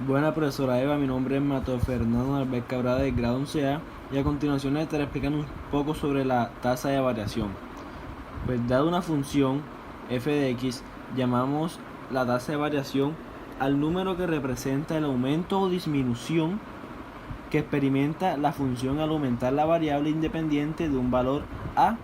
Buena profesora Eva, mi nombre es Mateo Fernando Alves Cabrada del grado 11A y a continuación les estaré explicando un poco sobre la tasa de variación. Pues dado una función f de x, llamamos la tasa de variación al número que representa el aumento o disminución que experimenta la función al aumentar la variable independiente de un valor a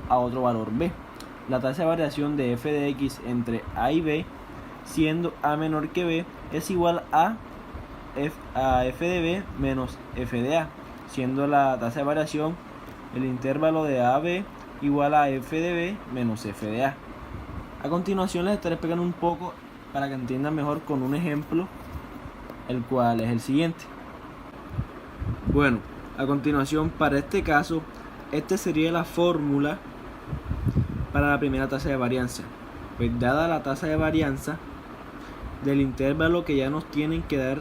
otro valor b. La tasa de variación de f de x entre a y b, siendo a menor que b, es igual a f de b menos f de a, siendo la tasa de variación el intervalo de a a b igual a f de b menos f de a. A continuación les estaré explicando un poco para que entiendan mejor con un ejemplo, el cual es el siguiente. Bueno, a continuación, para este caso, esta sería la fórmula para la primera tasa de varianza. Pues dada la tasa de varianza del intervalo que ya nos tienen que dar,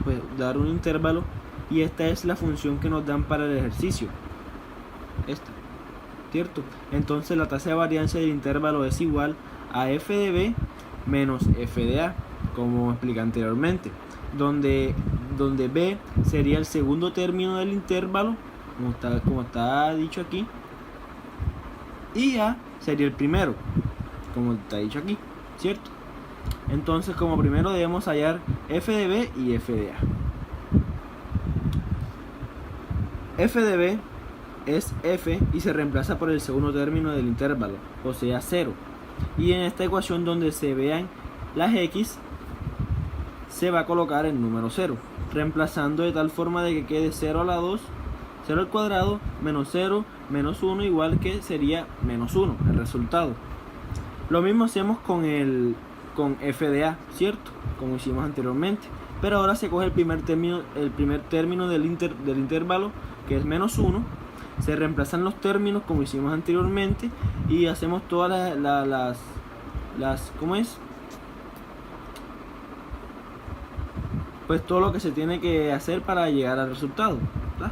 pues dar un intervalo, y esta es la función que nos dan para el ejercicio. Esta, ¿cierto? Entonces la tasa de varianza del intervalo es igual a f de b menos f de a, como expliqué anteriormente, donde b sería el segundo término del intervalo, como está dicho aquí, y a sería el primero, como está dicho aquí, ¿cierto? Entonces, como primero debemos hallar f de b y f de a. F de b es f y se reemplaza por el segundo término del intervalo, o sea 0. Y en esta ecuación donde se vean las x, se va a colocar el número 0, reemplazando de tal forma de que quede 0 a la 2, 0 al cuadrado, menos 0, menos 1, igual que sería menos 1, el resultado. Lo mismo hacemos con f de a, ¿cierto? Como hicimos anteriormente. Pero ahora se coge el primer término del intervalo, que es menos 1. Se reemplazan los términos como hicimos anteriormente y hacemos todas las ¿cómo es? Pues todo lo que se tiene que hacer para llegar al resultado, ¿verdad?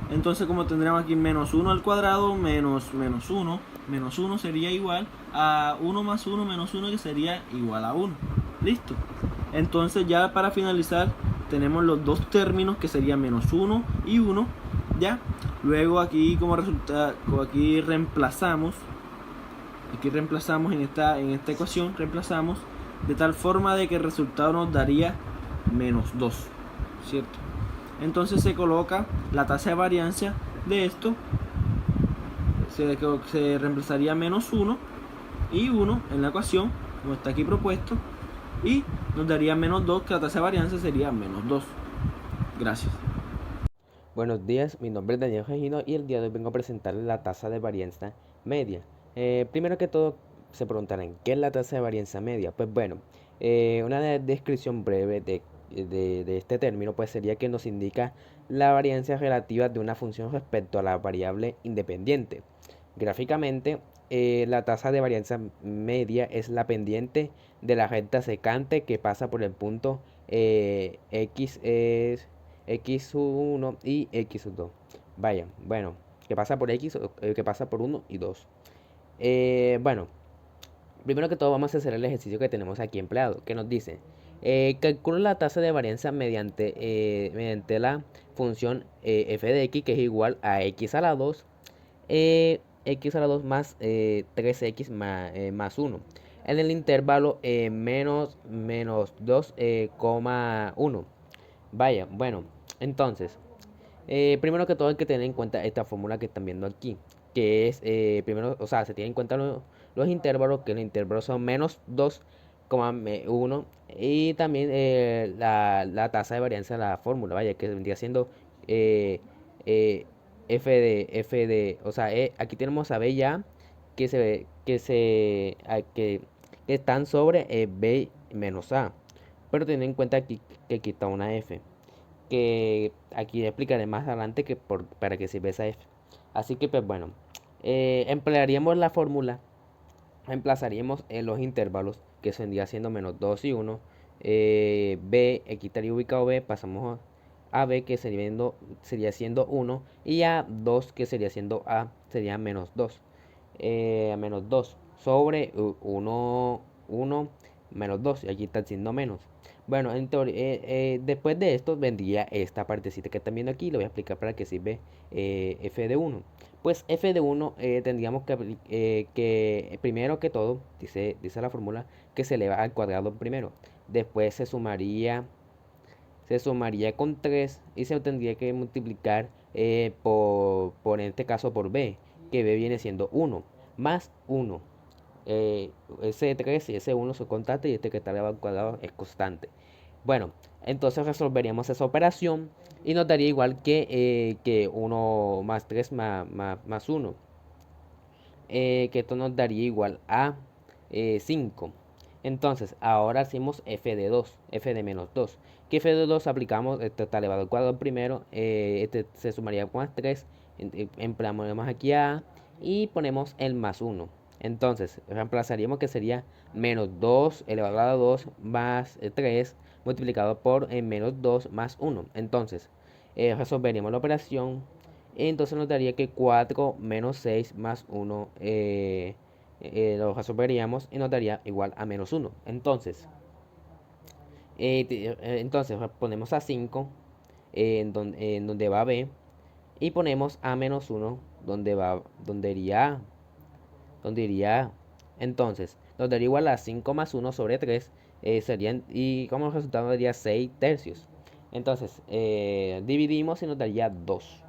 Entonces, como tendremos aquí menos 1 al cuadrado menos 1, menos 1 sería igual a 1 más 1 menos 1, que sería igual a 1. Listo. Entonces, ya para finalizar, tenemos los dos términos que serían menos 1 y 1. Ya. Luego aquí como resultado, aquí reemplazamos en esta ecuación, reemplazamos de tal forma de que el resultado nos daría menos 2, ¿cierto? Entonces se coloca la tasa de varianza de esto, se reemplazaría menos 1 y 1 en la ecuación, como está aquí propuesto, y nos daría menos 2, que la tasa de varianza sería menos 2. Gracias. Buenos días, mi nombre es Daniel Gagino y el día de hoy vengo a presentarles la tasa de varianza media. Primero que todo, se preguntarán, ¿qué es la tasa de varianza media? Pues bueno, una descripción breve de este término pues sería que nos indica la varianza relativa de una función respecto a la variable independiente. Gráficamente, la tasa de varianza media es la pendiente de la recta secante que pasa por el punto x es x1 y x2. Vaya, bueno, que pasa por x, que pasa por 1 y 2. Bueno, primero que todo vamos a hacer el ejercicio que tenemos aquí empleado, que nos dice, calcula la tasa de varianza mediante la función f de x, que es igual a x a la 2, x a la 2 más 3x más 1. En el intervalo menos 2,1. Vaya, bueno, entonces, primero que todo hay que tener en cuenta esta fórmula que están viendo aquí, que es, primero, o sea, se tienen en cuenta los intervalos, que los intervalos son menos 2,1, y también la tasa de varianza de la fórmula, vaya, que vendría siendo eh, eh, o sea, aquí tenemos a B ya, que están sobre B menos A, pero ten en cuenta aquí que aquí está una F, que aquí explicaré más adelante para qué sirve esa F. Así que pues bueno, emplearíamos la fórmula, reemplazaríamos en los intervalos, que vendría siendo menos 2 y 1, B, aquí estaría ubicado B, pasamos a B, que sería siendo 1, y a 2, que sería siendo A, sería menos 2. Menos 2 sobre 1 menos 2, y aquí está siendo menos. Bueno, después de esto vendría esta partecita que están viendo aquí. Lo voy a explicar para qué sirve f de uno. Pues f de uno tendríamos que primero que todo, dice la fórmula, que se eleva al cuadrado primero. Después se sumaría con 3 y se tendría que multiplicar en este caso por b, que b viene siendo uno más uno. Ese 3 y ese uno son constantes y este que está elevado al cuadrado es constante. Bueno, entonces resolveríamos esa operación y nos daría igual que 1 más 3 más 1. Que esto nos daría igual a 5. Entonces, ahora hacemos f de 2, f de menos 2. Que f de 2 aplicamos, esto está elevado al cuadrado primero, este se sumaría con más 3, empleamos aquí a y ponemos el más 1. Entonces, reemplazaríamos que sería menos 2 elevado a 2 más 3 multiplicado por menos 2 más 1. Entonces, resolveríamos la operación. Entonces nos daría que 4 menos 6 más 1 lo resolveríamos y nos daría igual a menos 1. Entonces ponemos a 5 en donde va B y ponemos a menos 1 donde iría A. Entonces nos daría igual a 5 más 1 sobre 3 y como resultado nos daría 6 tercios. Entonces dividimos y nos daría 2.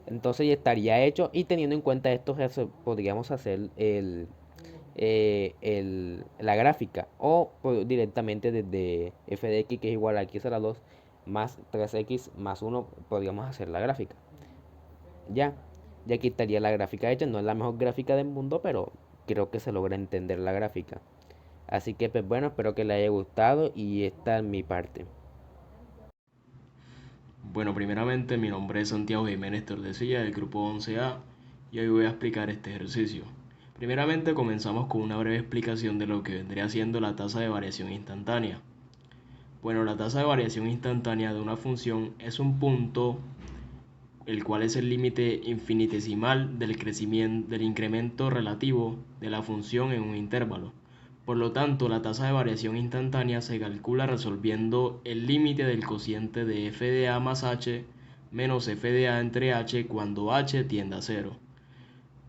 Entonces ya estaría hecho y teniendo en cuenta esto podríamos hacer la gráfica o directamente desde f de x que es igual a x a la 2 más 3x más 1 podríamos hacer la gráfica. Ya, ya aquí estaría la gráfica hecha, no es la mejor gráfica del mundo, pero creo que se logra entender la gráfica. Así que pues bueno, espero que les haya gustado y esta es mi parte. Bueno, primeramente mi nombre es Santiago Jiménez Tordesilla del grupo 11A y hoy voy a explicar este ejercicio. Primeramente comenzamos con una breve explicación de lo que vendría siendo la tasa de variación instantánea. Bueno, la tasa de variación instantánea de una función es un punto el cual es el límite infinitesimal del crecimiento del incremento relativo de la función en un intervalo. Por lo tanto, la tasa de variación instantánea se calcula resolviendo el límite del cociente de f de a más h menos f de a entre h cuando h tiende a cero.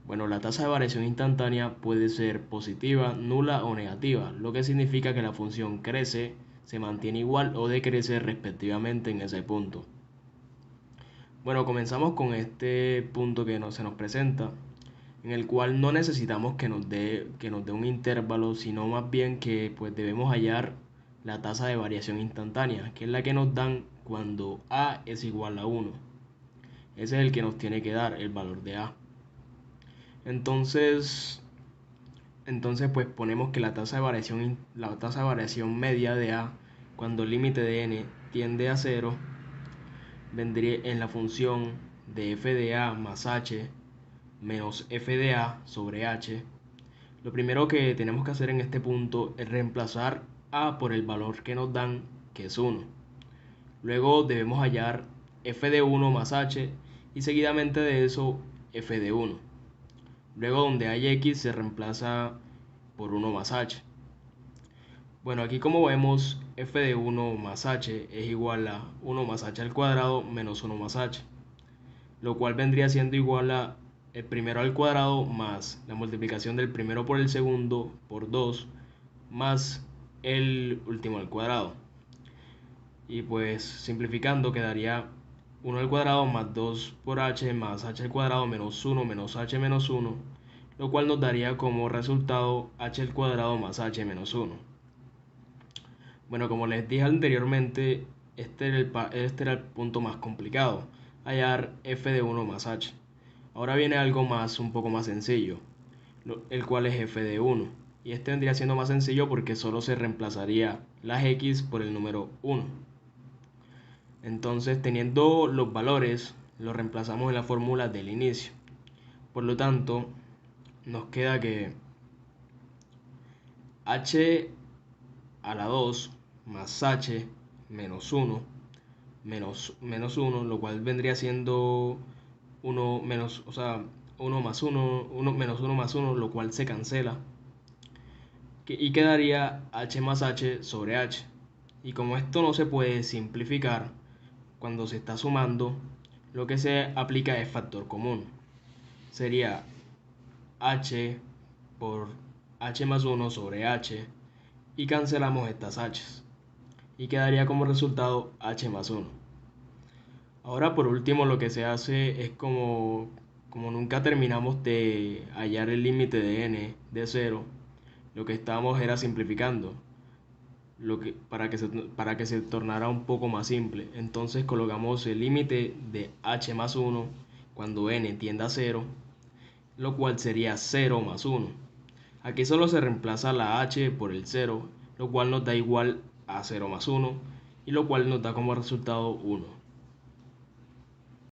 Bueno, la tasa de variación instantánea puede ser positiva, nula o negativa, lo que significa que la función crece, se mantiene igual o decrece respectivamente en ese punto. Bueno, comenzamos con este punto que se nos presenta, en el cual no necesitamos que nos dé un intervalo, sino más bien que pues debemos hallar la tasa de variación instantánea, que es la que nos dan cuando a es igual a 1. Ese es el que nos tiene que dar el valor de a. Entonces, pues ponemos que la tasa de variación media de a, cuando el límite de n tiende a 0, vendría en la función de f de a más h menos f de a sobre h. Lo primero que tenemos que hacer en este punto es reemplazar a por el valor que nos dan, que es 1. Luego debemos hallar f de 1 más h y seguidamente de eso f de 1. Luego donde hay x se reemplaza por 1 más h. Bueno, aquí como vemos, f de 1 más h es igual a 1 más h al cuadrado menos 1 más h, lo cual vendría siendo igual a el primero al cuadrado más la multiplicación del primero por el segundo por 2 más el último al cuadrado. Y pues simplificando quedaría 1 al cuadrado más 2 por h más h al cuadrado menos 1 menos h menos 1, lo cual nos daría como resultado h al cuadrado más h menos 1. Bueno, como les dije anteriormente, este era el punto más complicado, hallar f de 1 más h. Ahora viene algo un poco más sencillo, el cual es f de 1. Y este vendría siendo más sencillo porque solo se reemplazaría las x por el número 1. Entonces, teniendo los valores, los reemplazamos en la fórmula del inicio. Por lo tanto, nos queda que h a la 2 más h menos 1 menos 1, lo cual vendría siendo 1 menos, o sea, 1 más 1, 1 menos 1 más 1, lo cual se cancela. Y quedaría h más h sobre h. Y como esto no se puede simplificar cuando se está sumando, lo que se aplica es factor común. Sería h por h más 1 sobre h y cancelamos estas h's y quedaría como resultado h más 1. Ahora por último lo que se hace es como nunca terminamos de hallar el límite de n de 0, lo que estábamos era simplificando para que se tornara un poco más simple. Entonces colocamos el límite de h más 1 cuando n tiende a 0, lo cual sería 0 más 1. Aquí solo se reemplaza la h por el 0, lo cual nos da igual a 0 más 1 y lo cual nos da como resultado 1.